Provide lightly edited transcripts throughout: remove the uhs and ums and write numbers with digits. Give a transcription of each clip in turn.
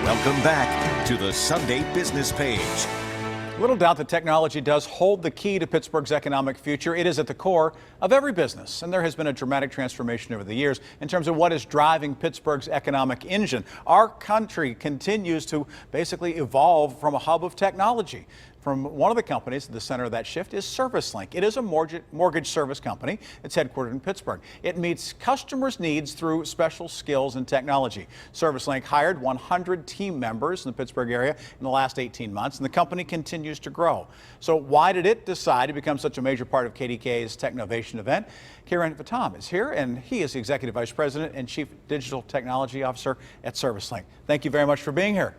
Welcome back to the Sunday Business Page. Little doubt that technology does hold the key to Pittsburgh's economic future. It is at the core of every business, and there has been a dramatic transformation over the years in terms of what is driving Pittsburgh's economic engine. Our country continues to basically evolve from a hub of technology. From one of the companies at the center of that shift is ServiceLink. It is a mortgage service company. It's headquartered in Pittsburgh. It meets customers' needs through special skills and technology. ServiceLink hired 100 team members in the Pittsburgh area in the last 18 months, and the company continues to grow. So why did it decide to become such a major part of KDK's Technovation event? Kieran Vitam is here, and he is the Executive Vice President and Chief Digital Technology Officer at ServiceLink. Thank you very much for being here.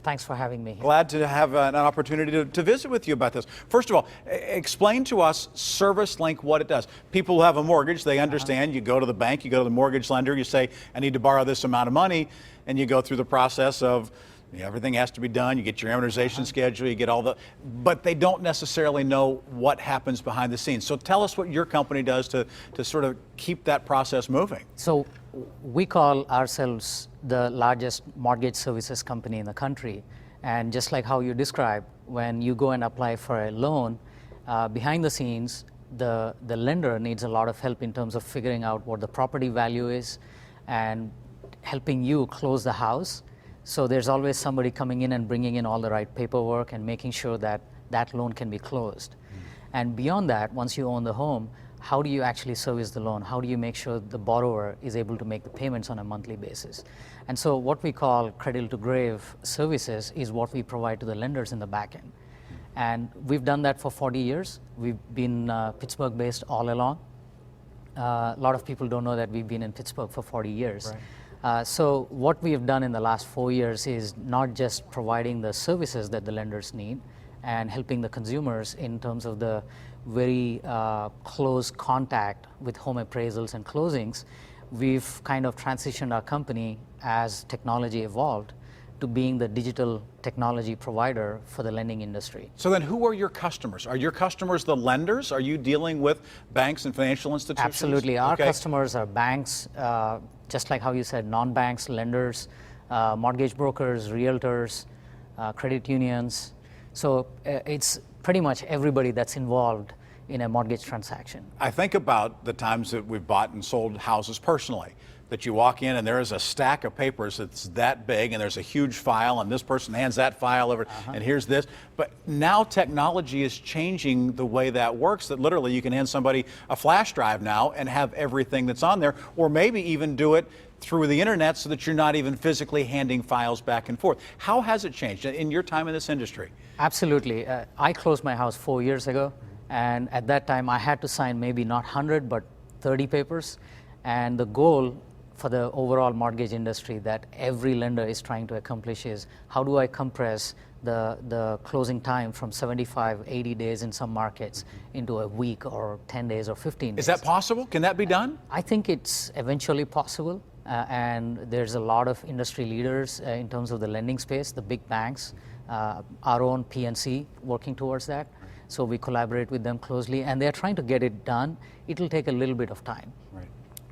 Thanks for having me. Glad to have an opportunity to visit with you about this. First of all, explain to us ServiceLink, what it does. People who have a mortgage, they understand. You go to the bank, you go to the mortgage lender, you say, I need to borrow this amount of money, and you go through the process of everything has to be done. You get your amortization schedule, you get all the, but they don't necessarily know what happens behind the scenes. So tell us what your company does to sort of keep that process moving. So we call ourselves the largest mortgage services company in the country. And just like how you described, when you go and apply for a loan, behind the scenes, the lender needs a lot of help in terms of figuring out what the property value is and helping you close the house. So there's always somebody coming in and bringing in all the right paperwork and making sure that that loan can be closed. And beyond that, once you own the home, how do you actually service the loan? How do you make sure the borrower is able to make the payments on a monthly basis? And so what we call cradle to grave services is what we provide to the lenders in the back end. And we've done that for 40 years. We've been Pittsburgh based all along. A lot of people don't know that we've been in Pittsburgh for 40 years. Right. So what we have done in the last 4 years is not just providing the services that the lenders need and helping the consumers in terms of the very close contact with home appraisals and closings. We've kind of transitioned our company as technology evolved to being the digital technology provider for the lending industry. So then who are your customers? Are your customers the lenders? Are you dealing with banks and financial institutions? Absolutely. Our customers are banks, just like how you said, non-banks, lenders, mortgage brokers, realtors, credit unions. So it's pretty much everybody that's involved in a mortgage transaction. I think about the times that we've bought and sold houses personally, that you walk in and there is a stack of papers that's that big and there's a huge file and this person hands that file over and here's this. But now technology is changing the way that works, that literally you can hand somebody a flash drive now and have everything that's on there, or maybe even do it through the internet so that you're not even physically handing files back and forth. How has it changed in your time in this industry? Absolutely. I closed my house 4 years ago, and at that time I had to sign maybe not 100 but 30 papers. And the goal for the overall mortgage industry that every lender is trying to accomplish is, how do I compress the closing time from 75, 80 days in some markets into a week or 10 days or 15 days. Is that possible? Can that be done? I think it's eventually possible. And there's a lot of industry leaders in terms of the lending space, the big banks, our own PNC working towards that. So we collaborate with them closely, and they're trying to get it done. It'll take a little bit of time. Right.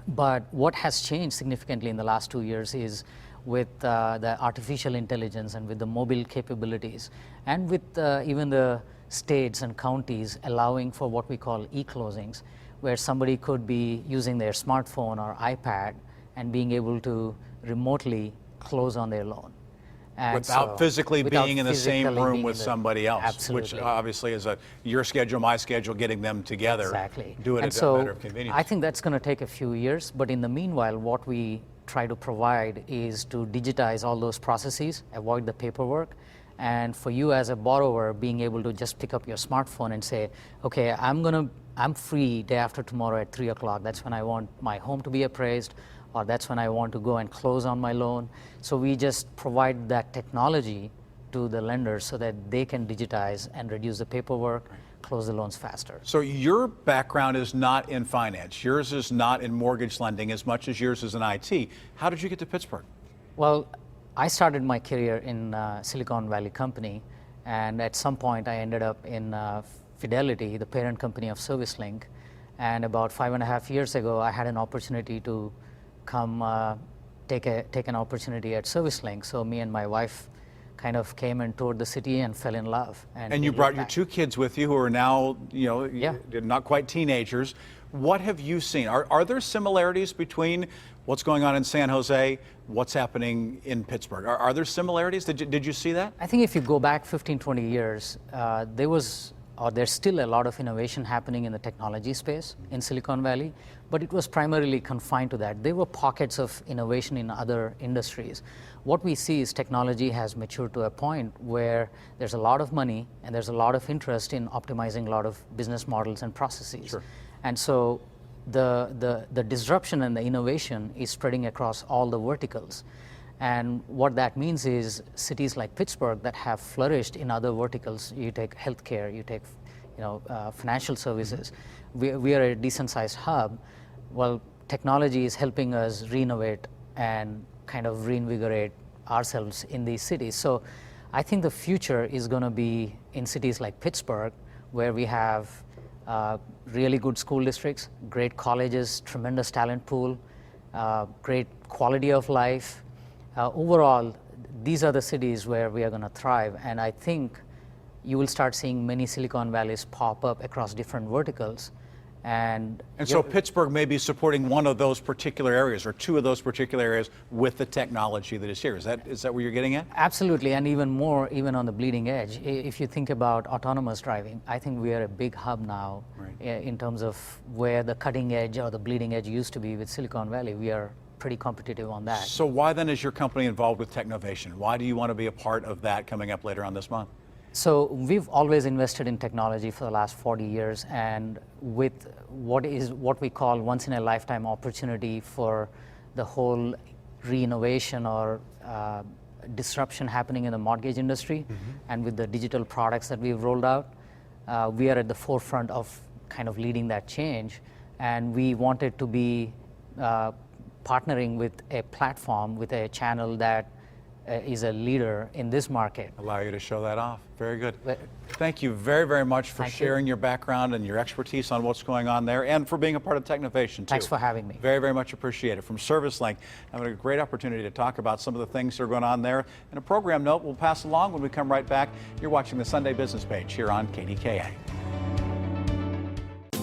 But what has changed significantly in the last 2 years is with the artificial intelligence and with the mobile capabilities, and with even the states and counties allowing for what we call e-closings, where somebody could be using their smartphone or iPad and being able to remotely close on their loan. And without physically being in the same room with somebody else. Absolutely. Which obviously is your schedule, my schedule, getting them together. Exactly. Do it at a matter of convenience. I think that's going to take a few years, but in the meanwhile, what we try to provide is to digitize all those processes, avoid the paperwork, and for you as a borrower, being able to just pick up your smartphone and say, okay, I'm free day after tomorrow at 3 o'clock. That's when I want my home to be appraised, or that's when I want to go and close on my loan. So we just provide that technology to the lenders so that they can digitize and reduce the paperwork, close the loans faster. So your background is not in finance. Yours is not in mortgage lending as much as yours is in IT. How did you get to Pittsburgh? Well, I started my career in Silicon Valley company, and at some point I ended up in Fidelity, the parent company of ServiceLink. And about 5.5 years ago, I had an opportunity to come take an opportunity at ServiceLink. So me and my wife kind of came and toured the city and fell in love. And you brought your two kids with you who are now, Yeah. not quite teenagers. What have you seen? Are there similarities between what's going on in San Jose, what's happening in Pittsburgh? Are there similarities? Did you see that? I think if you go back 15, 20 years, there's still a lot of innovation happening in the technology space in Silicon Valley, but it was primarily confined to that. There were pockets of innovation in other industries. What we see is technology has matured to a point where there's a lot of money and there's a lot of interest in optimizing a lot of business models and processes. Sure. And so the disruption and the innovation is spreading across all the verticals. And what that means is cities like Pittsburgh that have flourished in other verticals, you take healthcare, you take financial services, we are a decent sized hub. Well, technology is helping us renovate and kind of reinvigorate ourselves in these cities. So I think the future is going to be in cities like Pittsburgh, where we have really good school districts, great colleges, tremendous talent pool, great quality of life. Overall, these are the cities where we are going to thrive, and I think you will start seeing many Silicon Valleys pop up across different verticals. And so Pittsburgh may be supporting one of those particular areas or two of those particular areas with the technology that is here. Is that where you're getting at? Absolutely, and even more, even on the bleeding edge. If you think about autonomous driving, I think we are a big hub now. Right. In terms of where the cutting edge or the bleeding edge used to be with Silicon Valley. We are pretty competitive on that. So why then is your company involved with Technovation? Why do you want to be a part of that coming up later on this month? So we've always invested in technology for the last 40 years, and with what we call once in a lifetime opportunity for the whole re-innovation or disruption happening in the mortgage industry, and with the digital products that we've rolled out, we are at the forefront of kind of leading that change, and we wanted to be partnering with a platform, with a channel that is a leader in this market. Allow you to show that off. Very good. Thank you very, very much for sharing your background and your expertise on what's going on there, and for being a part of Technovation too. Thanks for having me. Very, very much appreciated. From ServiceLink, having a great opportunity to talk about some of the things that are going on there. And a program note we'll pass along when we come right back. You're watching the Sunday Business Page here on KDKA.